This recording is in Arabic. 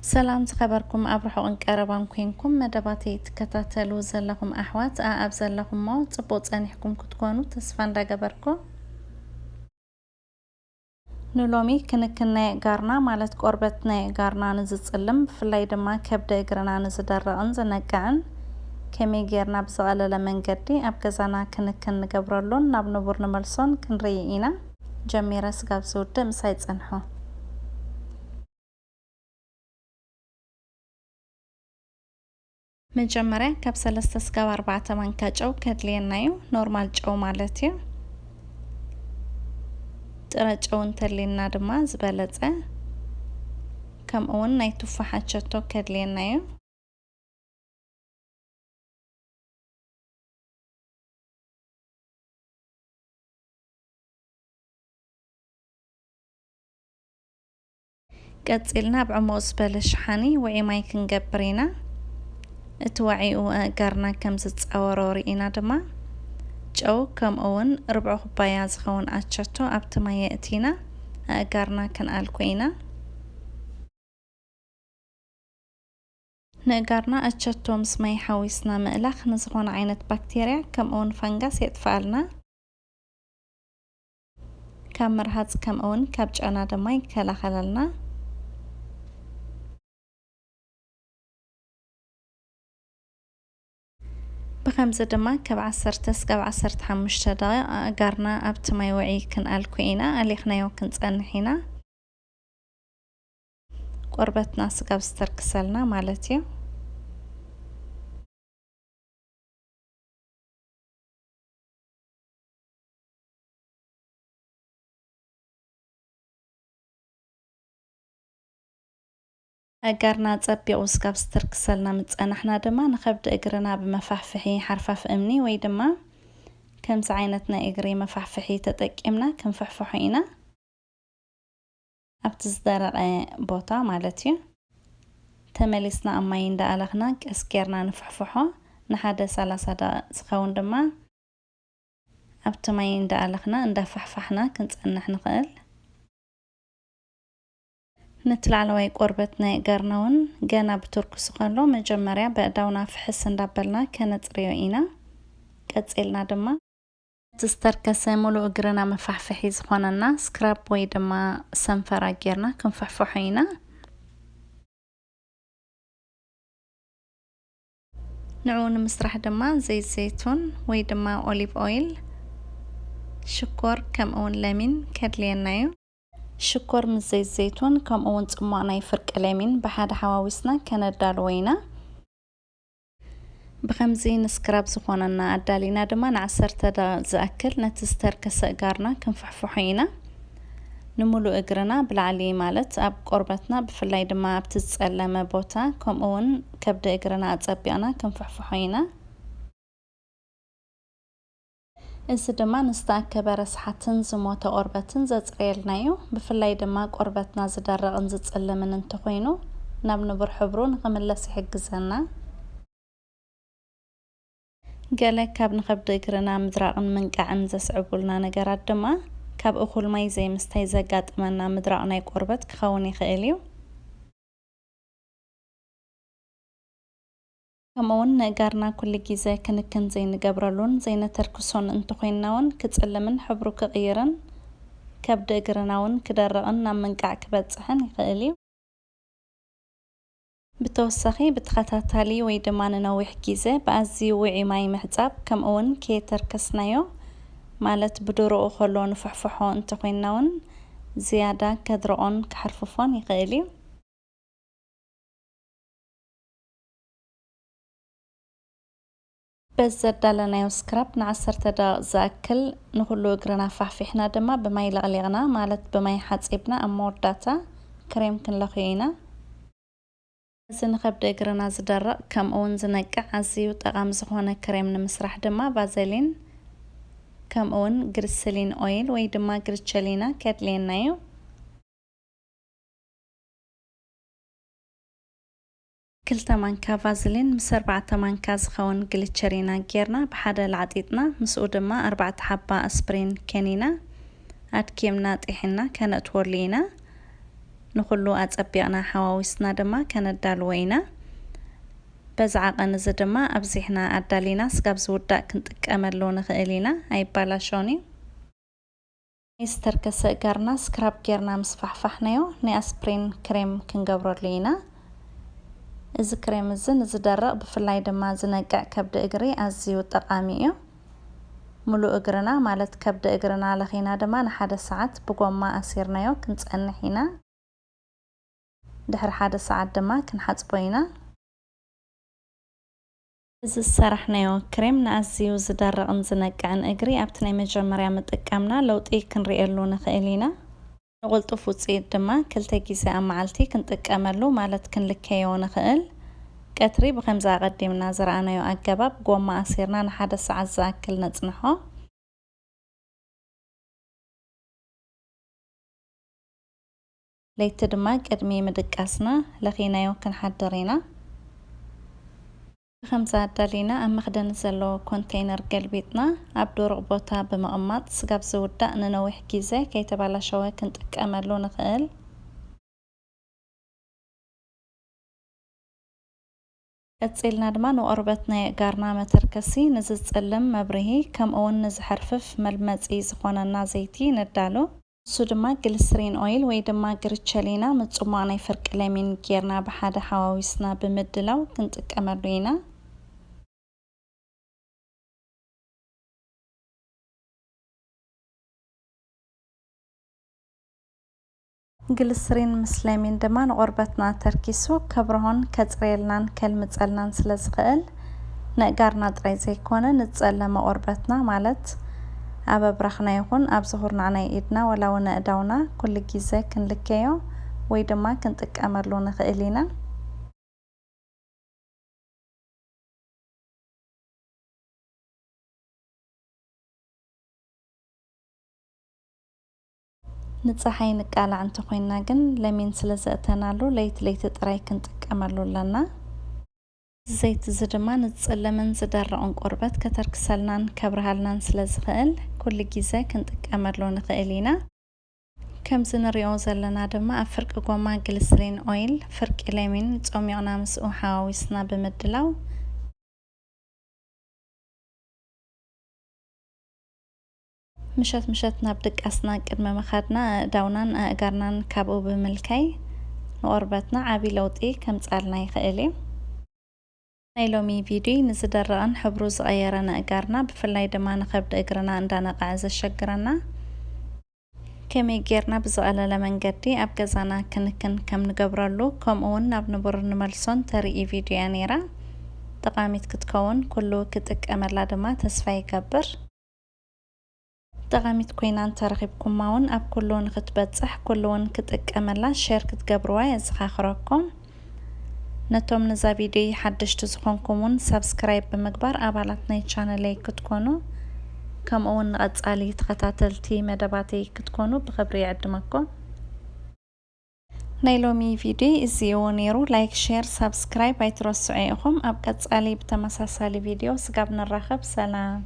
سلام تخبركم أبرحو انقربان كوينكم مدباتي تكتاتلو زلكم أحوات أب زلكم موت صبوت أنيحكم كتكونو تسفان دا قبركو نلومي كنكنا قارنا مالت قربتنا قارنا نزتصلم فلاي دما كبدا قرنا نزدرقن زنقعن كمي غيرنا بزغالة لمن قدي أب قزانا كنكن قبرلون ناب نبور نملسون كنريئينا جميرا سقاب سودة مسايد سنحو مجمرة كاب 3-4 مانكا جو كدلينايو نورمال جو مالتيو ጥረ ጨው እንተሊና ድማ ዝበለጸ ከምኡውን ናይ ቱፋሓት ሸቶ ከድልየናዮ ቀፂልና ብዕሙቕ ዝበለ ሸሓኒ ውዒ ማይ ክንገብር ኢና እቲ ዋዒኡ ኣእጋርና ከም ዝፃወሮ ርኢና ድማ ጨው ከምኡውን ርብዑ ኩባያ ዝኸውን ኣቸቶ ኣብቲ ማይ የእቲና ኣእጋርና ክንኣልኩ ኢና ንእጋርና ኣቸቶ ምስ ማይ ሓዊስና ምእላኽ ንዝኾነ ዓይነት ባክቴርያ ከምኡውን ፈንጋስ የጥፍኣልና ካብ ምርሃፅ ከምኡውን ካብ ጨና ድማ ይከላኸለልና بخمسة دما كب 10-15 دقائق أقارنا أبت ما يوعي كن الكوينا أليخنا يو كنت أنحينا قربتنا سقاب ستركسلنا مالتي أقارنا تسبيع وسقاب ستركسلنا متسأنحنا دما نخبد إقرنا بمفحفحي حرفاف أمني وي دما كم سعينتنا إقري مفحفحي تتأكمنا كم فحفحينا أبتزدار بوتا مالتي تمليسنا أماين دا ألغنا كأسكيرنا نفحفحو نحادة 3 دقائق سخون دما أبتماين دا ألغنا ندا فحفحنا كنت أنح نقل نتلعلوي قربتنا قرنون جانا بتركس قالو مجمريا بقداونا فحس ندبلنا كانت ريوئينا كتسئلنا دما تستركس مولو اقرنا مفحفحي زخواننا سكراب وي دما سنفرا جيرنا كنفحفحينا نعون مسرح دما زيت زيتون وي دما اوليف اويل شكر كمون ليمين كدلينايو شكر من زيت زيتون كم اون صمانا يفرق ليمين بحد حواوسنا كندالوينا بخمزين سكراب زخوننا ادالينا دما 10 دقائق زاكل نتستركس اقارنا كنفحفحينا نمولو اقرنا بالعلي مالت اب قربتنا بفلاي دما بتتصلم بوتا كم اون كبد اقرنا اتصبيانا كنفحفحينا إذا دما نستأكد رسحتن زموت قربتن زتصريلنايو بفلاي دما قربتنا زدرقن زتصلمن انتخوينو نبنبر حبرون غملس يحجزنا قالك كاب نخبد إقرنا مدراقن منقعن زسعبولنا نقرات دما كاب أخول ماي زي مستيزاقات منا مدراقنا يقربت كخوني خيليو كمون نقارنا كل جيزة كنكن زي نقبرلون زي نتركسون انتخويناون كتسلمن حبرو كغيرن كبدا قرناون كدرقن نمنقع كبتصحن يخيلي بتوسخي بتخطاتالي ويدمان نويح جيزة بأزي وعي ماي محزاب كمون كي تركسنايو مالت بدورو خلون فحفحو انتخويناون زيادة كدرقون كحرففون يخيلي بس زدالنا يسكراب نعسر تدا زاكل نخلو اقرنا فحفحنا دما بماي لغليغنا مالت بماي حاتسيبنا امور داتا كريم كن لخينا زنخب اقرنا زدرق كم اون زنقع عزيو تقام زخونا كريم نمسرح دما بازلين كم اون جرسلين اويل وي دما جرسلينا كدلينايو كلتا مانكا فازلين مس 4 مانكا زخون جليتشرينا جيرنا بحدا العديدنا مسؤول دما 4 حبة اسبرين كانينا ادكيمنا طيحنا كانت ورلينا ንኩሉ ኣጸቢቕና ሓዋዊስና ድማ ከነዳልዎ ኢና በዝዓቐን እዚ ድማ ኣብዚሕና ኣዳሊና ስጋብ ዝውዳእ ክንጥቀመሉ ንኽእል ኢና ኣይባላሾኒ ዝተርከሰ እጋርና ስክራብ ጌርና ምስ ፋሕፋሕናዮ ናይ ኣስፕሪን ክሬም ክንገብረሉ ኢና እዚ ክሬም እዚ ንዝደረቕ ብፍላይ ድማ ዝነቅዕ ከብዲ እግሪ ኣዝዩ ጠቃሚ እዩ ሙሉእ እግርና ማለት ከብዲ እግርና ለኺና ድማ ንሓደ ሰዓት ብጎማ ኣሲርናዮ ክንጸንሕ ኢና ድሕሪ ሓደ ሰዓት ድማ ክንሓጽቦ ኢና እዚ ሰራሕናዮ ክሬም ንኣዝዩ ዝደረቕን ዝነቅዕን እግሪ ኣብቲ ናይ መጀመርያ ምጥቃምና ለውጢ ክንሪኤሉ ንኽእል ኢና ንቁልጡፍ ውፅኢት ድማ 2 ግዜ ኣብ መዓልቲ ክንጥቀመሉ ማለት ክንልከዮ ንኽእል ቀትሪ ብከምዚ ኣቀዲምና ዝረኣናዮ ኣገባብ ጎማ ኣሲርና ንሓደ ሰዓት ዝኣክል ነጽንሖ ለይቲ ድማ ቅድሚ ምድቃስና ለኺናዮ ክንሓድር ኢና ከምዛ ኣዳሊና ኣብ መኽደን ዘለዎ ኮንቴይነር ገልቢጥና ኣብ ደረቕ ቦታ ብምቕማጥ ስጋብ ዝውዳእ ንነዊሕ ግዜ ከይተባላሸወ ክንጥቀመሉ ንኽእል ቀፂልና ድማ ንቆርበት ናይ እጋርና መተርከሲ ንዝጽልም መብርሂ ከምኡውን ንዝሐርፍፍ መልመጺ ዝኾነና ዘይቲ ነዳሉ እሱ ድማ ግሊሰሪን ኦይል ወይ ድማ ግሪቸሊና ምጽሟቕ ናይ ፍርቂ ለሚን ጌርና ብሓደ ሓዋዊስና ብምድላው ክንጥቀመሉ ኢና ግሊሰሪን ምስ ለሚን ድማ ንቆርበትና ተርኪሱ ከብርሆን ከጽሬልናን ከልምጸልናን ስለ ዝኽእል ንእጋርና ጥራይ ዘይኮነ ንጸለመ ቆርበትና ማለት ኣብ ኣብራኽና ይኹን ኣብ ዝሁርና ናይ ኢድና ወላ እውን ኣእዳውና ኩሉ ግዜ ክንልከዮ ወይ ድማ ክንጥቀመሉ ንኽእል ኢና ንፀሓይ ንቃላዕ እንተኮይና ግን ለሚን ስለ ዘእተናሉ ለይቲ ጥራይ ክንጥቀመሉ ኣለና ዘይቲ እዚ ድማ ንጸለምን ዝደረቕን ቆርበት ከተርክሰልናን ከብርሃልናን ስለ ዝኽእል ኩሉ ግዜ ክንጥቀመሉ ንኽእል ኢና ከምዚ ንሪኦ ዘለና ድማ ኣብ ፍርቂ ጎማ ግሊሰሪን ኦይል ፍርቂ ለሚን ጾሚቕና ምስኡ ሓዋዊስና ብምድላው ምሸት ናብ ድቃስና ቅድመ መኻድና ኣእዳውናን ኣእጋርናን ካብኡ ብምልካይ ንቆርበትና ዓብይ ለውጢ ከምጻልና ይኽእል እዩ ናይ ሎሚ ቪድዮ ንዝደረቐን ሕብሩ ዝቐየረን እጋርና ብፍላይ ድማ ንከብዲ እግርና እንዳነቕዐ ዘሸግረና ከመይ ጌርና ብዝቐለለ መንገዲ ኣብ ገዛና ክንክን ከም ንገብረሉ ከምኡውን ናብ ንቡር ንመልሶን ተርኢ ቪድዮ እያ ነይራ ጠቃሚት ክትከውን ኩሉ ክጥቀመላ ድማ ተስፋ ይገብር ጠቃሚት ኮይና እንተረኺብኩማ እውን ኣብ ኩሉ ንክትበጽሕ ኩሉ እውን ክጥቀመላ ሼር ክትገብርዋ የዘኻኽረኩም ነቶም ነዛ ቪድዮ ሓድሽቲ ዝኾንኩምን ሰብስክራይብ ብምግባር ኣባላት ናይ ቻነለይ ክትኮኑ ከምኡውን ንቐጻሊ ተኸታተልቲ መደባተይ ክትኮኑ ብኽብሪ ይዕድመኩም ናይ ሎሚ ቪድዮ እዚኡ ነይሩ ላይክ ሼር ሰብስክራይብ ኣይትረስዑ ኢኹም ኣብ ቀጻሊ ብተመሳሳሊ ቪድዮ ስጋብ ንራኸብ ሰላም